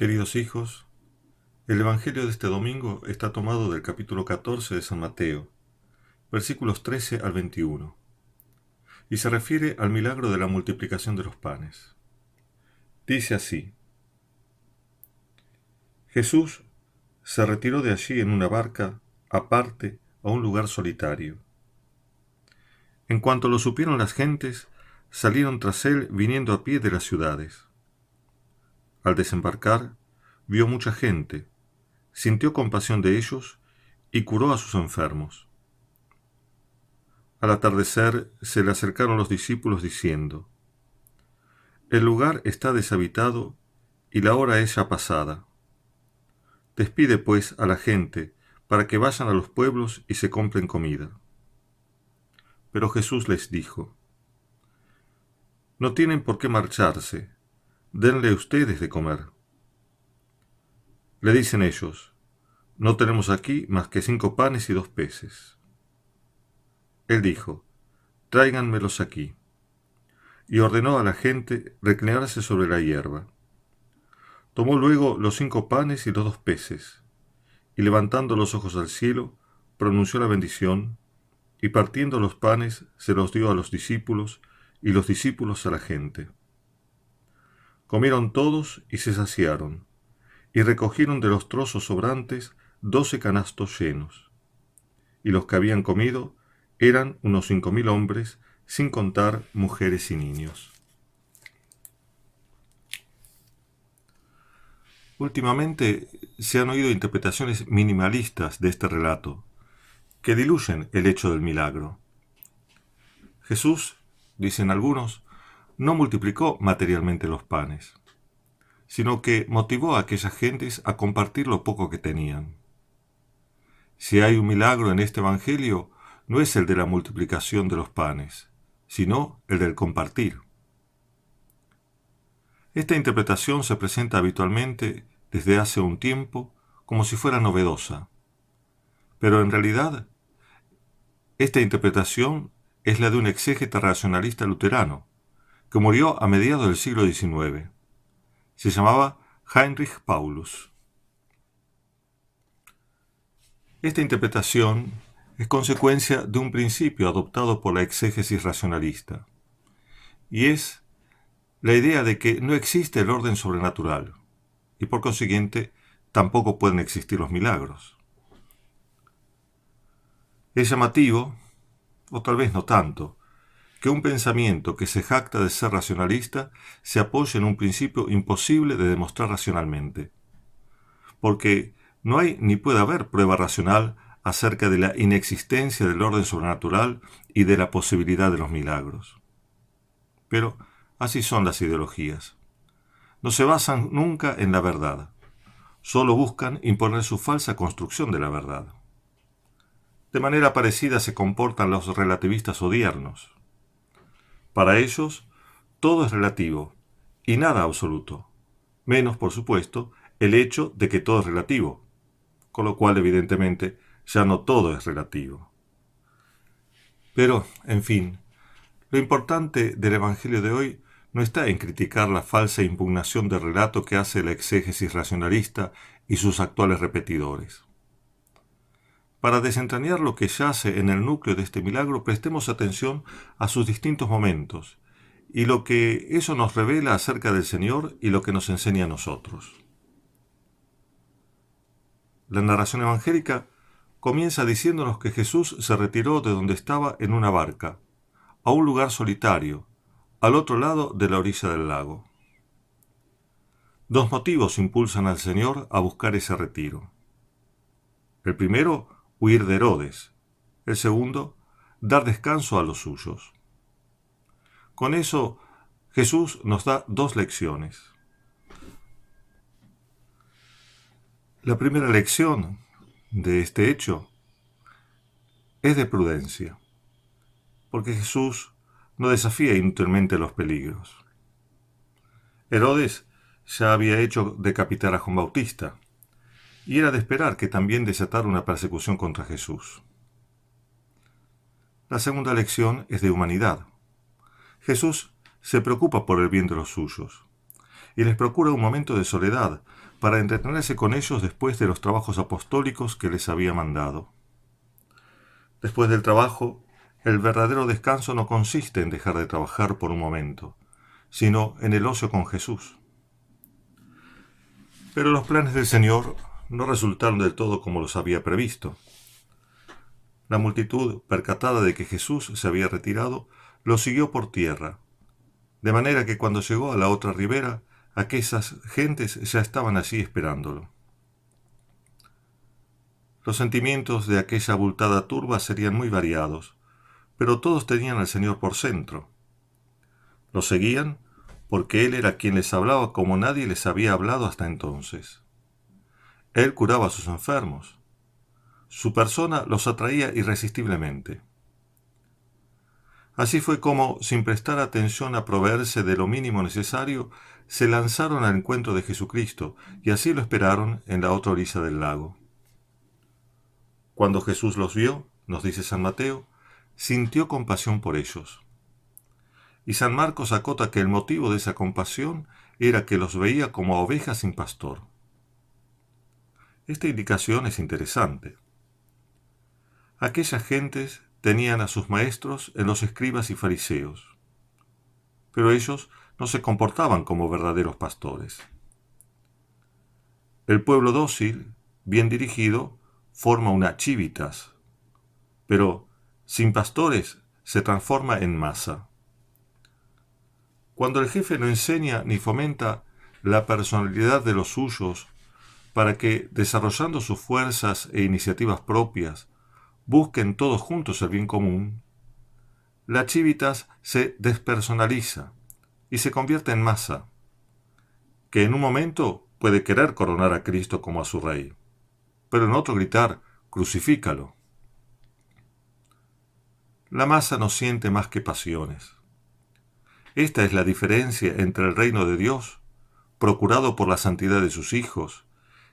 Queridos hijos, el Evangelio de este domingo está tomado del capítulo 14 de San Mateo, versículos 13 al 21, y se refiere al milagro de la multiplicación de los panes. Dice así: Jesús se retiró de allí en una barca aparte a un lugar solitario. En cuanto lo supieron las gentes, salieron tras él viniendo a pie de las ciudades. Al desembarcar, vio mucha gente, sintió compasión de ellos y curó a sus enfermos. Al atardecer se le acercaron los discípulos diciendo: El lugar está deshabitado y la hora es ya pasada. Despide pues a la gente para que vayan a los pueblos y se compren comida. Pero Jesús les dijo: No tienen por qué marcharse, denle ustedes de comer. Le dicen ellos: No tenemos aquí más que 5 panes y 2 peces. Él dijo: Tráiganmelos aquí. Y ordenó a la gente reclinarse sobre la hierba. Tomó luego los 5 panes y los 2 peces, y levantando los ojos al cielo, pronunció la bendición, y partiendo los panes se los dio a los discípulos, y los discípulos a la gente. Comieron todos y se saciaron, y recogieron de los trozos sobrantes 12 canastos llenos. Y los que habían comido eran unos 5.000 hombres, sin contar mujeres y niños. Últimamente se han oído interpretaciones minimalistas de este relato, que diluyen el hecho del milagro. Jesús, dicen algunos, no multiplicó materialmente los panes, sino que motivó a aquellas gentes a compartir lo poco que tenían. Si hay un milagro en este Evangelio, no es el de la multiplicación de los panes, sino el del compartir. Esta interpretación se presenta habitualmente desde hace un tiempo como si fuera novedosa, pero en realidad esta interpretación es la de un exégeta racionalista luterano que murió a mediados del siglo XIX. Se llamaba Heinrich Paulus. Esta interpretación es consecuencia de un principio adoptado por la exégesis racionalista, y es la idea de que no existe el orden sobrenatural, y por consiguiente tampoco pueden existir los milagros. Es llamativo, o tal vez no tanto, que un pensamiento que se jacta de ser racionalista se apoye en un principio imposible de demostrar racionalmente, porque no hay ni puede haber prueba racional acerca de la inexistencia del orden sobrenatural y de la posibilidad de los milagros. Pero así son las ideologías. No se basan nunca en la verdad, solo buscan imponer su falsa construcción de la verdad. De manera parecida se comportan los relativistas odiernos. Para ellos, todo es relativo y nada absoluto, menos, por supuesto, el hecho de que todo es relativo, con lo cual, evidentemente, ya no todo es relativo. Pero, en fin, lo importante del Evangelio de hoy no está en criticar la falsa impugnación del relato que hace la exégesis racionalista y sus actuales repetidores. Para desentrañar lo que yace en el núcleo de este milagro, prestemos atención a sus distintos momentos y lo que eso nos revela acerca del Señor y lo que nos enseña a nosotros. La narración evangélica comienza diciéndonos que Jesús se retiró de donde estaba en una barca, a un lugar solitario, al otro lado de la orilla del lago. Dos motivos impulsan al Señor a buscar ese retiro. El primero, huir de Herodes. El segundo, dar descanso a los suyos. Con eso, Jesús nos da 2 lecciones. La primera lección de este hecho es de prudencia, porque Jesús no desafía inútilmente los peligros. Herodes ya había hecho decapitar a Juan Bautista, y era de esperar que también desatara una persecución contra Jesús. La segunda lección es de humanidad. Jesús se preocupa por el bien de los suyos, y les procura un momento de soledad para entretenerse con ellos después de los trabajos apostólicos que les había mandado. Después del trabajo, el verdadero descanso no consiste en dejar de trabajar por un momento, sino en el ocio con Jesús. Pero los planes del Señor no resultaron del todo como los había previsto. La multitud, percatada de que Jesús se había retirado, lo siguió por tierra, de manera que cuando llegó a la otra ribera, aquellas gentes ya estaban allí esperándolo. Los sentimientos de aquella abultada turba serían muy variados, pero todos tenían al Señor por centro. Lo seguían porque Él era quien les hablaba como nadie les había hablado hasta entonces. Él curaba a sus enfermos. Su persona los atraía irresistiblemente. Así fue como, sin prestar atención a proveerse de lo mínimo necesario, se lanzaron al encuentro de Jesucristo y así lo esperaron en la otra orilla del lago. Cuando Jesús los vio, nos dice San Mateo, sintió compasión por ellos. Y San Marcos acota que el motivo de esa compasión era que los veía como a ovejas sin pastor. Esta indicación es interesante. Aquellas gentes tenían a sus maestros en los escribas y fariseos, pero ellos no se comportaban como verdaderos pastores. El pueblo dócil, bien dirigido, forma una civitas, pero sin pastores se transforma en masa. Cuando el jefe no enseña ni fomenta la personalidad de los suyos para que, desarrollando sus fuerzas e iniciativas propias, busquen todos juntos el bien común, la civitas se despersonaliza y se convierte en masa, que en un momento puede querer coronar a Cristo como a su rey, pero en otro gritar, crucifícalo. La masa no siente más que pasiones. Esta es la diferencia entre el reino de Dios, procurado por la santidad de sus hijos,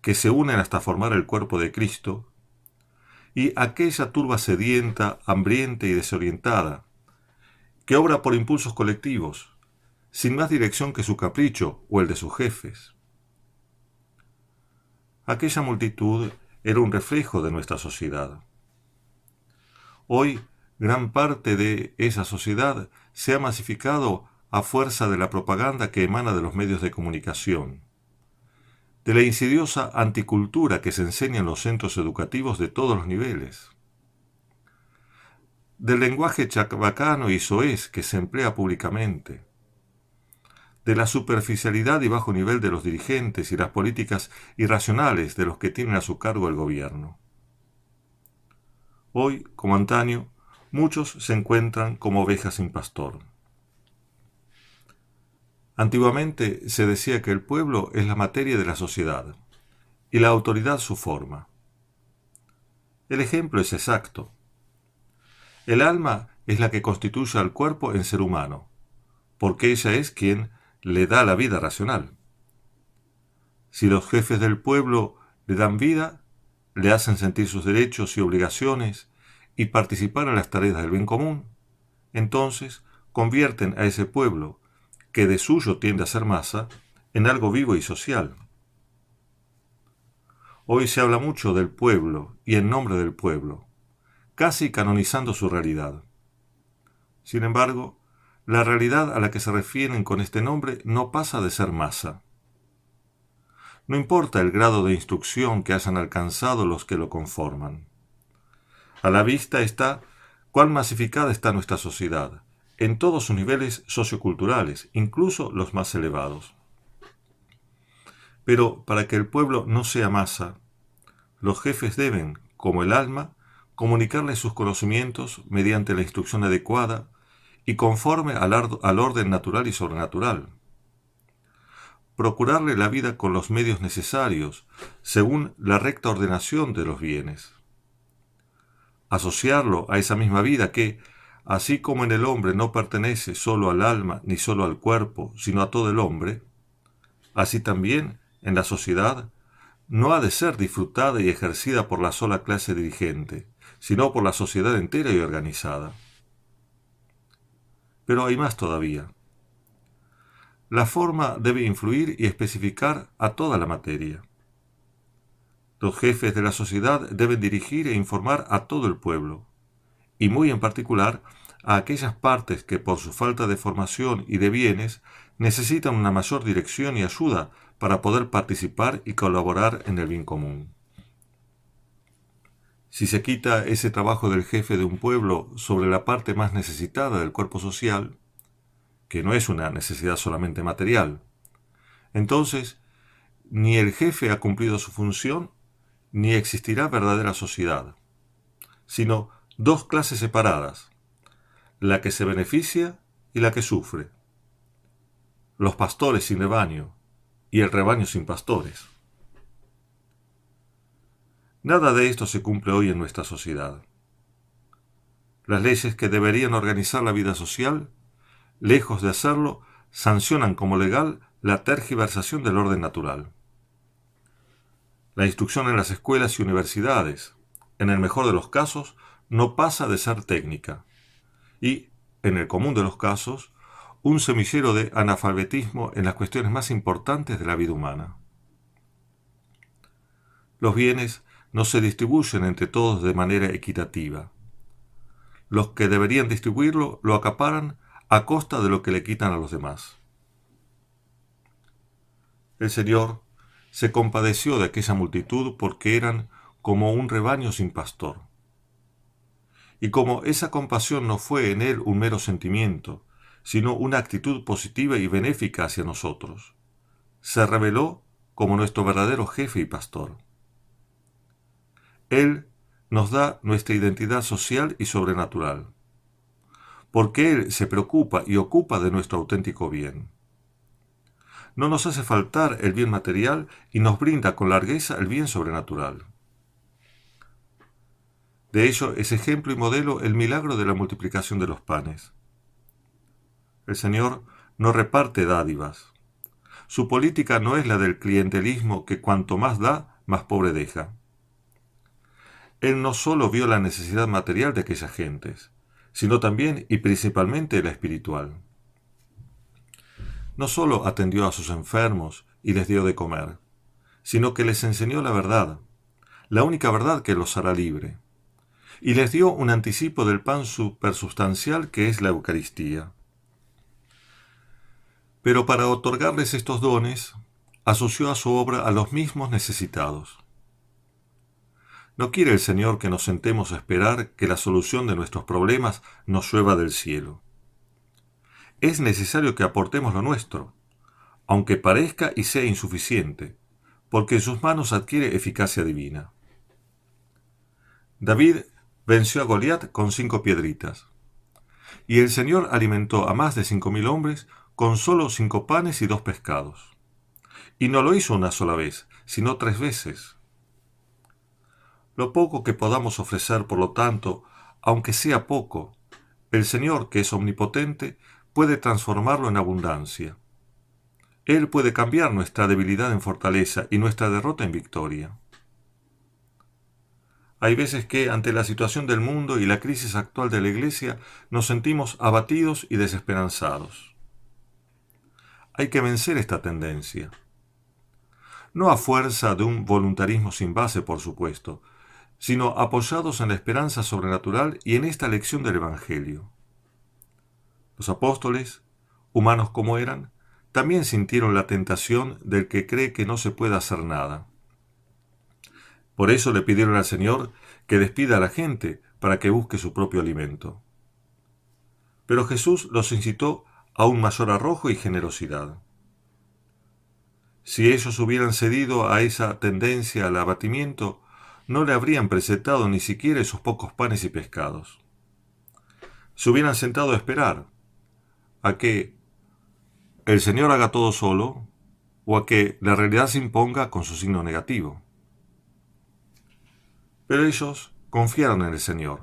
que se unen hasta formar el cuerpo de Cristo, y aquella turba sedienta, hambrienta y desorientada, que obra por impulsos colectivos, sin más dirección que su capricho o el de sus jefes. Aquella multitud era un reflejo de nuestra sociedad. Hoy, gran parte de esa sociedad se ha masificado a fuerza de la propaganda que emana de los medios de comunicación, de la insidiosa anticultura que se enseña en los centros educativos de todos los niveles, del lenguaje chabacano y soez que se emplea públicamente, de la superficialidad y bajo nivel de los dirigentes y las políticas irracionales de los que tienen a su cargo el gobierno. Hoy, como antaño, muchos se encuentran como ovejas sin pastor. Antiguamente se decía que el pueblo es la materia de la sociedad y la autoridad su forma. El ejemplo es exacto. El alma es la que constituye al cuerpo en ser humano, porque ella es quien le da la vida racional. Si los jefes del pueblo le dan vida, le hacen sentir sus derechos y obligaciones y participar en las tareas del bien común, entonces convierten a ese pueblo, que de suyo tiende a ser masa, en algo vivo y social. Hoy se habla mucho del pueblo y en nombre del pueblo, casi canonizando su realidad. Sin embargo, la realidad a la que se refieren con este nombre no pasa de ser masa. No importa el grado de instrucción que hayan alcanzado los que lo conforman. A la vista está cuán masificada está nuestra sociedad, en todos sus niveles socioculturales, incluso los más elevados. Pero para que el pueblo no sea masa, los jefes deben, como el alma, comunicarle sus conocimientos mediante la instrucción adecuada y conforme al orden natural y sobrenatural. Procurarle la vida con los medios necesarios, según la recta ordenación de los bienes. Asociarlo a esa misma vida que, así como en el hombre no pertenece solo al alma ni solo al cuerpo, sino a todo el hombre, así también en la sociedad no ha de ser disfrutada y ejercida por la sola clase dirigente, sino por la sociedad entera y organizada. Pero hay más todavía. la forma debe influir y especificar a toda la materia. Los jefes de la sociedad deben dirigir e informar a todo el pueblo, y muy en particular a aquellas partes que por su falta de formación y de bienes necesitan una mayor dirección y ayuda para poder participar y colaborar en el bien común. Si se quita ese trabajo del jefe de un pueblo sobre la parte más necesitada del cuerpo social, que no es una necesidad solamente material, entonces ni el jefe ha cumplido su función, ni existirá verdadera sociedad, sino dos clases separadas, la que se beneficia y la que sufre, los pastores sin rebaño y el rebaño sin pastores. Nada de esto se cumple hoy en nuestra sociedad. Las leyes que deberían organizar la vida social, lejos de hacerlo, sancionan como legal la tergiversación del orden natural. La instrucción en las escuelas y universidades, en el mejor de los casos, no pasa de ser técnica, y, en el común de los casos, un semillero de analfabetismo en las cuestiones más importantes de la vida humana. Los bienes no se distribuyen entre todos de manera equitativa. Los que deberían distribuirlo lo acaparan a costa de lo que le quitan a los demás. El Señor se compadeció de aquella multitud porque eran como un rebaño sin pastor. Y como esa compasión no fue en él un mero sentimiento, sino una actitud positiva y benéfica hacia nosotros, se reveló como nuestro verdadero jefe y pastor. Él nos da nuestra identidad social y sobrenatural, porque Él se preocupa y ocupa de nuestro auténtico bien. No nos hace faltar el bien material y nos brinda con largueza el bien sobrenatural. De ello es ejemplo y modelo el milagro de la multiplicación de los panes. El Señor no reparte dádivas. Su política no es la del clientelismo que cuanto más da, más pobre deja. Él no solo vio la necesidad material de aquellas gentes, sino también y principalmente la espiritual. No solo atendió a sus enfermos y les dio de comer, sino que les enseñó la verdad, la única verdad que los hará libre, y les dio un anticipo del pan supersustancial que es la Eucaristía. Pero para otorgarles estos dones, asoció a su obra a los mismos necesitados. No quiere el Señor que nos sentemos a esperar que la solución de nuestros problemas nos llueva del cielo. Es necesario que aportemos lo nuestro, aunque parezca y sea insuficiente, porque en sus manos adquiere eficacia divina. David venció a Goliat con 5 piedritas, y el Señor alimentó a más de 5.000 hombres con solo 5 panes y 2 pescados. Y no lo hizo una sola vez, sino 3 veces. Lo poco que podamos ofrecer, por lo tanto, aunque sea poco, el Señor, que es omnipotente, puede transformarlo en abundancia. Él puede cambiar nuestra debilidad en fortaleza y nuestra derrota en victoria. Hay veces que, ante la situación del mundo y la crisis actual de la Iglesia, nos sentimos abatidos y desesperanzados. Hay que vencer esta tendencia. No a fuerza de un voluntarismo sin base, por supuesto, sino apoyados en la esperanza sobrenatural y en esta lección del Evangelio. Los apóstoles, humanos como eran, también sintieron la tentación del que cree que no se puede hacer nada. Por eso le pidieron al Señor que despida a la gente para que busque su propio alimento. Pero Jesús los incitó a un mayor arrojo y generosidad. Si ellos hubieran cedido a esa tendencia al abatimiento, no le habrían presentado ni siquiera esos pocos panes y pescados. Se hubieran sentado a esperar a que el Señor haga todo solo o a que la realidad se imponga con su signo negativo. Pero ellos confiaron en el Señor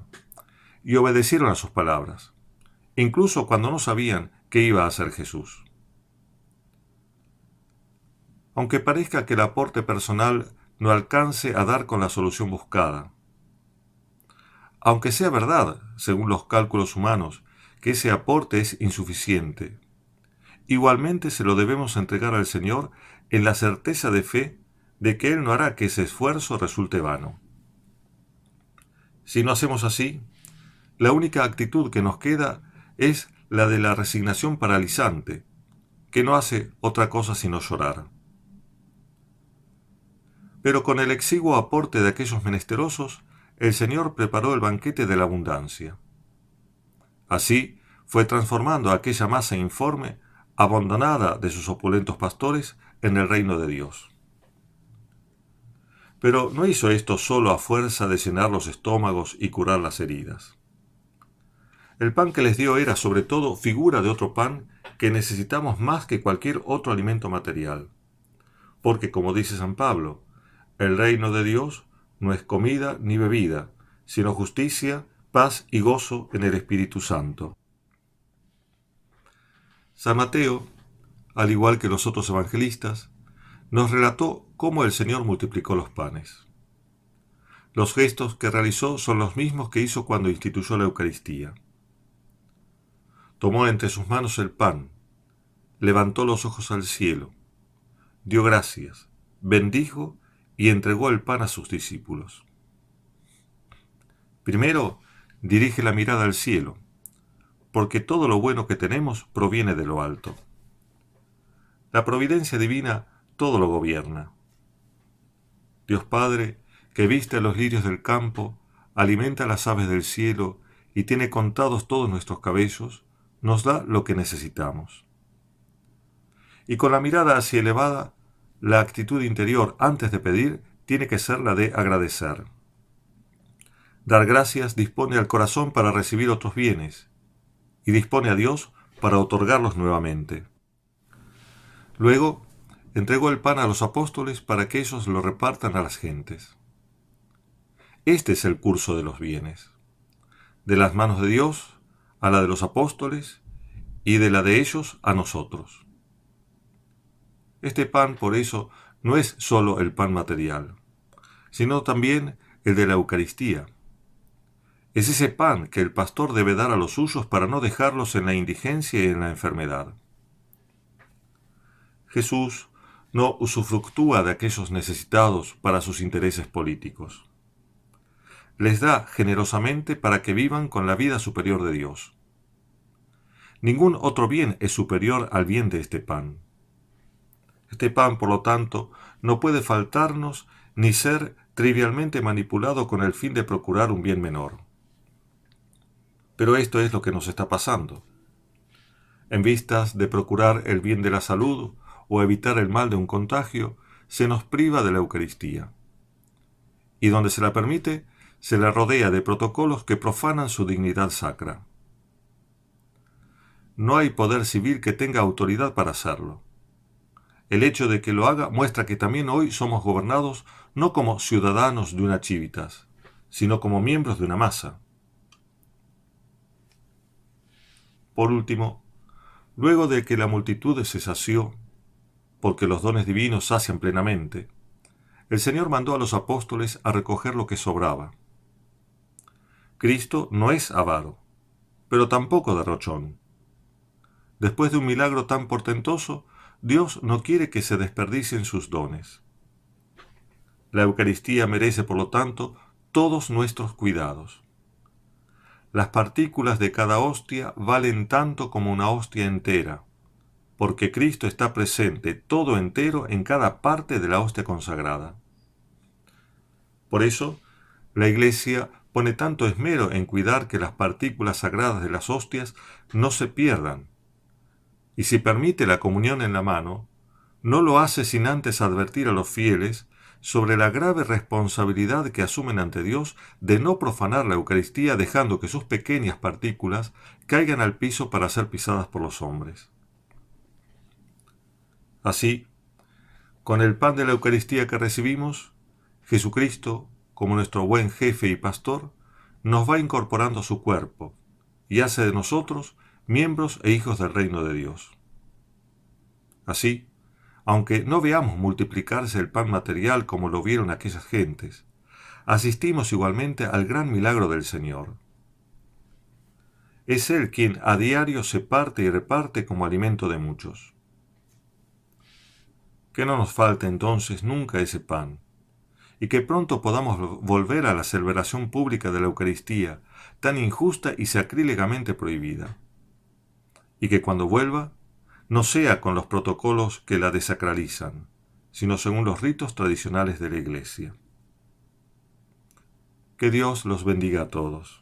y obedecieron a sus palabras, incluso cuando no sabían qué iba a hacer Jesús. Aunque parezca que el aporte personal no alcance a dar con la solución buscada, aunque sea verdad, según los cálculos humanos, que ese aporte es insuficiente, igualmente se lo debemos entregar al Señor en la certeza de fe de que Él no hará que ese esfuerzo resulte vano. Si no hacemos así, la única actitud que nos queda es la de la resignación paralizante, que no hace otra cosa sino llorar. Pero con el exiguo aporte de aquellos menesterosos, el Señor preparó el banquete de la abundancia. Así fue transformando a aquella masa informe, abandonada de sus opulentos pastores, en el reino de Dios. Pero no hizo esto solo a fuerza de llenar los estómagos y curar las heridas. El pan que les dio era sobre todo figura de otro pan que necesitamos más que cualquier otro alimento material. Porque, como dice San Pablo, el reino de Dios no es comida ni bebida, sino justicia, paz y gozo en el Espíritu Santo. San Mateo, al igual que los otros evangelistas, nos relató cómo el Señor multiplicó los panes. Los gestos que realizó son los mismos que hizo cuando instituyó la Eucaristía. Tomó entre sus manos el pan, levantó los ojos al cielo, dio gracias, bendijo y entregó el pan a sus discípulos. Primero, dirige la mirada al cielo, porque todo lo bueno que tenemos proviene de lo alto. La providencia divina todo lo gobierna. Dios Padre, que viste a los lirios del campo, alimenta a las aves del cielo y tiene contados todos nuestros cabellos, nos da lo que necesitamos. Y con la mirada así elevada, la actitud interior antes de pedir tiene que ser la de agradecer. Dar gracias dispone al corazón para recibir otros bienes y dispone a Dios para otorgarlos nuevamente. Luego, entregó el pan a los apóstoles para que ellos lo repartan a las gentes. Este es el curso de los bienes, de las manos de Dios a la de los apóstoles y de la de ellos a nosotros. Este pan, por eso, no es solo el pan material, sino también el de la Eucaristía. Es ese pan que el pastor debe dar a los suyos para no dejarlos en la indigencia y en la enfermedad. Jesús no usufructúa de aquellos necesitados para sus intereses políticos. Les da generosamente para que vivan con la vida superior de Dios. Ningún otro bien es superior al bien de este pan. Este pan, por lo tanto, no puede faltarnos ni ser trivialmente manipulado con el fin de procurar un bien menor. Pero esto es lo que nos está pasando. En vistas de procurar el bien de la salud o evitar el mal de un contagio, se nos priva de la Eucaristía. Y donde se la permite, se la rodea de protocolos que profanan su dignidad sacra. No hay poder civil que tenga autoridad para hacerlo. El hecho de que lo haga muestra que también hoy somos gobernados no como ciudadanos de una civitas, sino como miembros de una masa. Por último, luego de que la multitud se sació, porque los dones divinos sacian plenamente, el Señor mandó a los apóstoles a recoger lo que sobraba. Cristo no es avaro, pero tampoco derrochón. Después de un milagro tan portentoso, Dios no quiere que se desperdicien sus dones. La Eucaristía merece, por lo tanto, todos nuestros cuidados. Las partículas de cada hostia valen tanto como una hostia entera, porque Cristo está presente todo entero en cada parte de la hostia consagrada. Por eso, la Iglesia pone tanto esmero en cuidar que las partículas sagradas de las hostias no se pierdan, y si permite la comunión en la mano, no lo hace sin antes advertir a los fieles sobre la grave responsabilidad que asumen ante Dios de no profanar la Eucaristía dejando que sus pequeñas partículas caigan al piso para ser pisadas por los hombres. Así, con el pan de la Eucaristía que recibimos, Jesucristo, como nuestro buen jefe y pastor, nos va incorporando a su cuerpo y hace de nosotros miembros e hijos del reino de Dios. Así, aunque no veamos multiplicarse el pan material como lo vieron aquellas gentes, asistimos igualmente al gran milagro del Señor. Es Él quien a diario se parte y reparte como alimento de muchos. Que no nos falte entonces nunca ese pan, y que pronto podamos volver a la celebración pública de la Eucaristía, tan injusta y sacrílegamente prohibida. Y que cuando vuelva, no sea con los protocolos que la desacralizan, sino según los ritos tradicionales de la Iglesia. Que Dios los bendiga a todos.